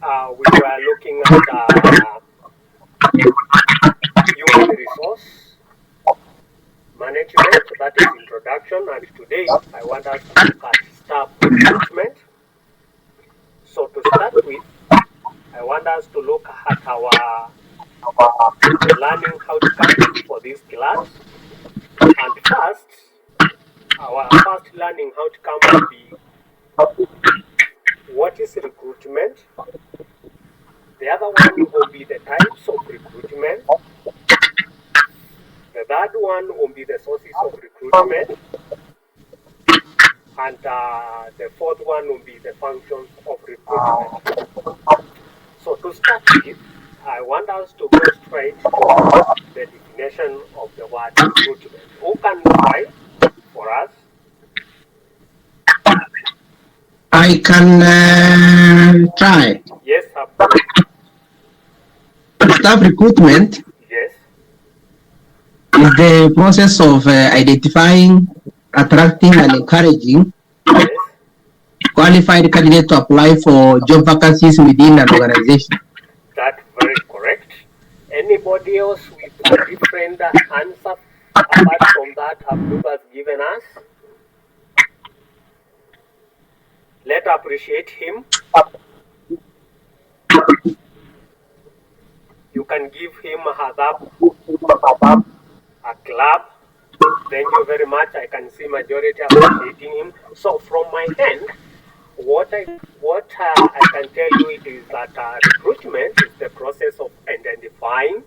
we were looking at human resource management, that is introduction, and today I want us to look at staff recruitment. So to start with, I want us to look at our learning outcomes for this class. And first, our first learning outcome will be what is recruitment. The other one will be the types of recruitment. The third one will be the sources of recruitment. And the fourth one will be the functions of recruitment. So to start with, I want us to go straight to the definition of the word recruitment. Who can try for us? I can try. Yes, Abdul. Staff recruitment Yes. is the process of identifying, attracting, and encouraging Yes. qualified candidates to apply for job vacancies within an organization. That's very correct. Anybody else with a different answer apart from that Abdul has given us? Let's appreciate him. You can give him a thumbs up, a clap. Thank you very much. I can see majority appreciating him. So from my end, what I can tell you it is that recruitment is the process of identifying,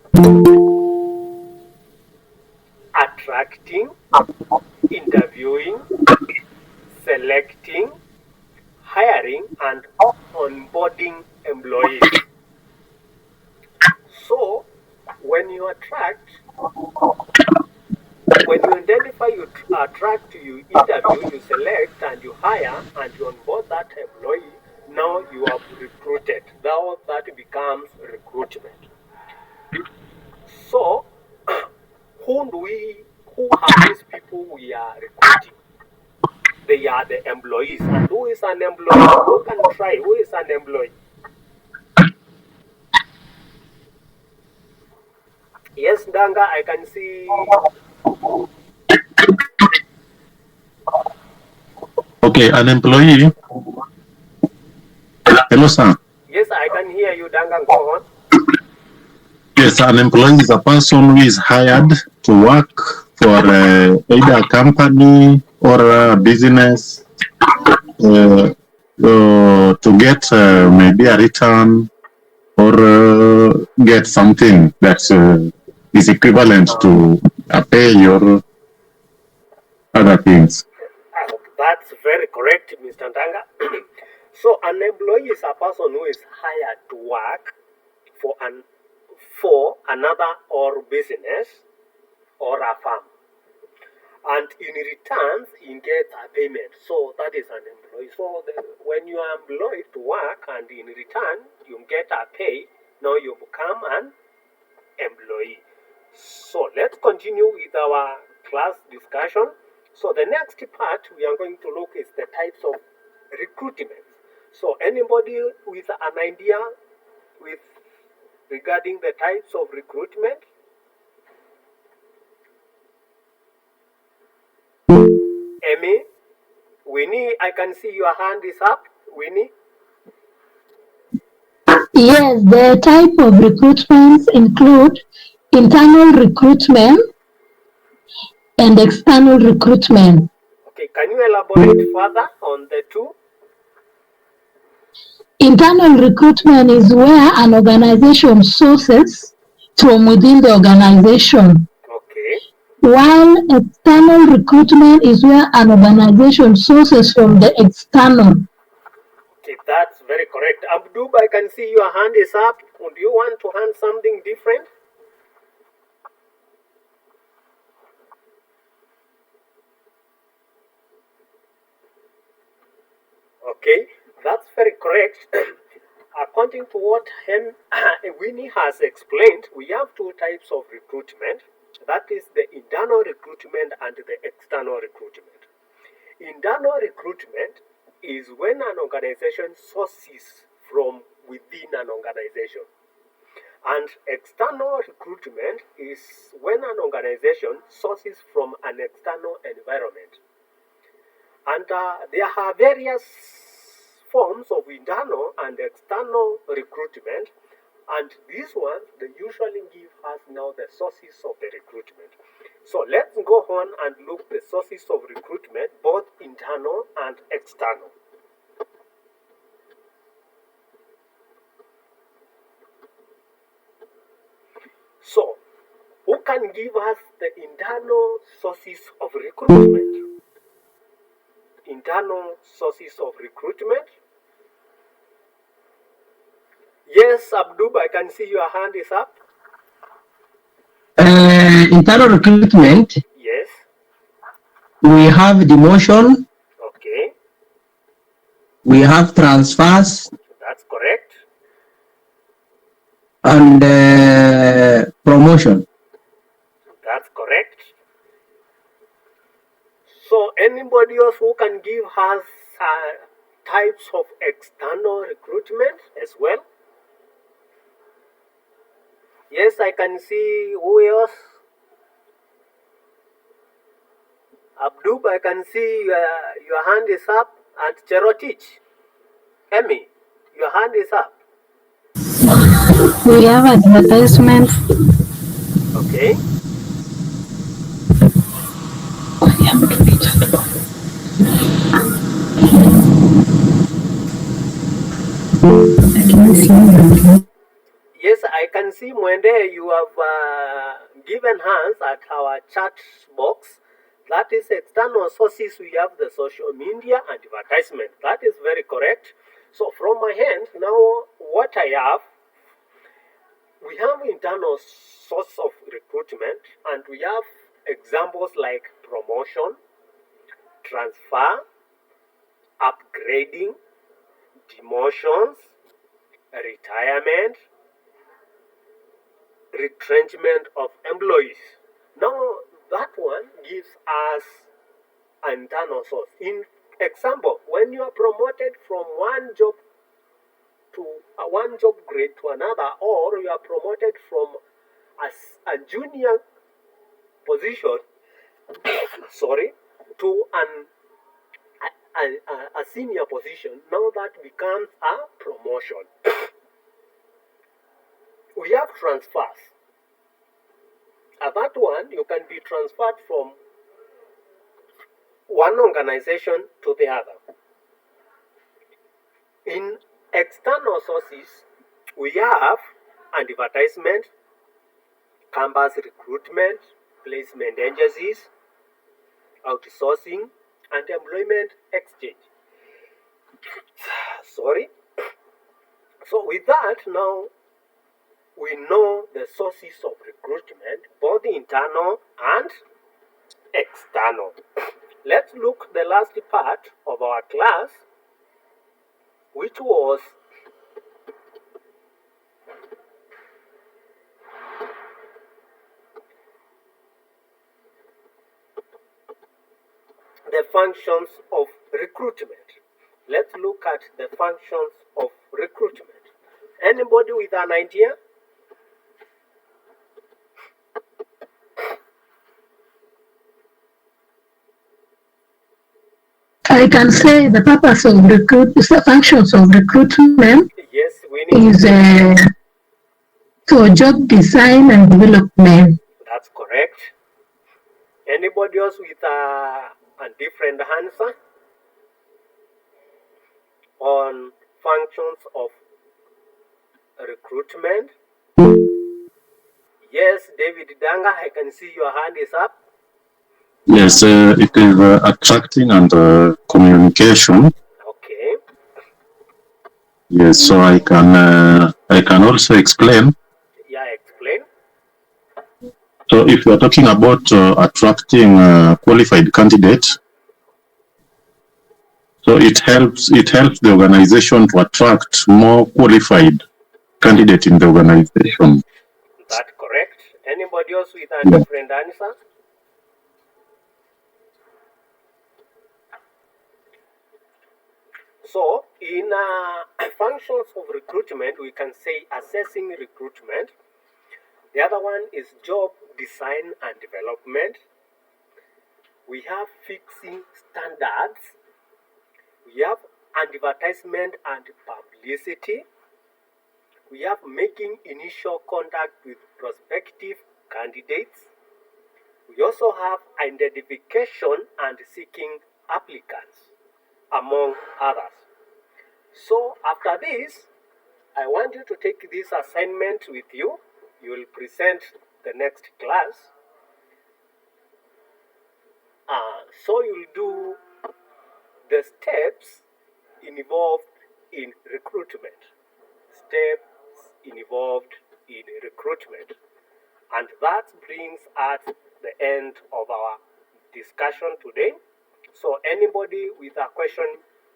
attracting, interviewing, selecting, hiring, and onboarding employees. So when you attract, when you identify, you attract, you interview, you select, and you hire, and you onboard that employee, now you have recruited. Now that becomes recruitment. So, who are these people we are recruiting? They are the employees. And who is an employee? Who can try? Who is an employee? Yes, Danga, I can see. Okay, an employee. Hello, sir. Yes, I can hear you, Danga. Go on. Yes, an employee is a person who is hired to work for either a company or a business to get maybe a return or get something that is equivalent to a pay or other things. That's very correct, Mr. Ndanga. So an employee is a person who is hired to work for another or business or a firm. And in return, he gets a payment. So that is an employee. So when you are employed to work and in return you get a pay, now you become an employee. So let's continue with our class discussion. So the next part we are going to look is the types of recruitment. So anybody with an idea regarding the types of recruitment? Amy, Winnie, I can see your hand is up. Winnie? Yes, the type of recruitments include internal recruitment and external recruitment. Okay, can you elaborate further on the two? Internal recruitment is where an organization sources from within the organization, Okay. while external recruitment is where an organization sources from the external. Okay, that's very correct. Abdub, I can see your hand is up. Do you want to hand something different? Okay, that's very correct. According to what Winnie has explained, we have two types of recruitment. That is the internal recruitment and the external recruitment. Internal recruitment is when an organization sources from within an organization. And external recruitment is when an organization sources from an external environment. And there are various forms of internal and external recruitment, and these ones, they usually give us now the sources of the recruitment. So let's go on and look the sources of recruitment, both internal and external. So, who can give us the internal sources of recruitment? Internal sources of recruitment. Yes, Abdub, I can see your hand is up. Internal recruitment, Yes. we have demotion, Okay, we have transfers, that's correct. and promotion. That's correct. So anybody else who can give us types of external recruitment as well? Yes, I can see. Who else? Abdub, I can see your hand is up. And Cherotich, Emmy, your hand is up. We have advertisements. Okay. Yes, I can see Mwende, you have given hands at our chat box. That is external sources. We have the social media advertisement. That is very correct. So from my hand, now what I have, we have internal source of recruitment, and we have examples like promotion, transfer, upgrading, demotions, retirement, retrenchment of employees. Now that one gives us an internal source. In example, when you are promoted from one job to one job grade to another, or you are promoted from a junior position, sorry, to a senior position, now that becomes a promotion. We have transfers. At that one, you can be transferred from one organization to the other. In external sources, we have advertisement, campus recruitment, placement agencies, outsourcing, and employment exchange. Sorry. So with that, now we know the sources of recruitment, both internal and external. Let's look the last part of our class, which was the functions of recruitment. Let's look at the functions of recruitment. Anybody with an idea? I can say the purpose of the functions of recruitment Yes, we need is for job design and development. That's correct. Anybody else with a different answer on functions of recruitment? Yes, David Danga, I can see your hand is up. Yes, it is attracting and communication. Okay. Yes, so I can also explain. Yeah, explain. So if you are talking about attracting qualified candidates, so it helps the organization to attract more qualified candidates in the organization. That's correct. Anybody else with a different answer? So in functions of recruitment, we can say assessing recruitment. The other one is job design and development. We have fixing standards. We have advertisement and publicity. We have making initial contact with prospective candidates. We also have identification and seeking applicants, among others. So after this, I want you to take this assignment with you. You will present the next class. So you'll do the steps involved in recruitment. Steps involved in recruitment. And that brings us the end of our discussion today. So anybody with a question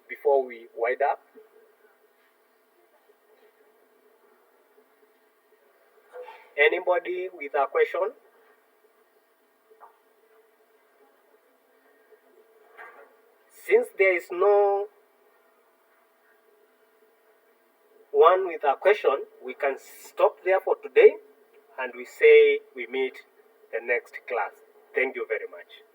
before we wind up? Anybody with a question? Since there is no one with a question, we can stop there for today and we say we meet the next class. Thank you very much.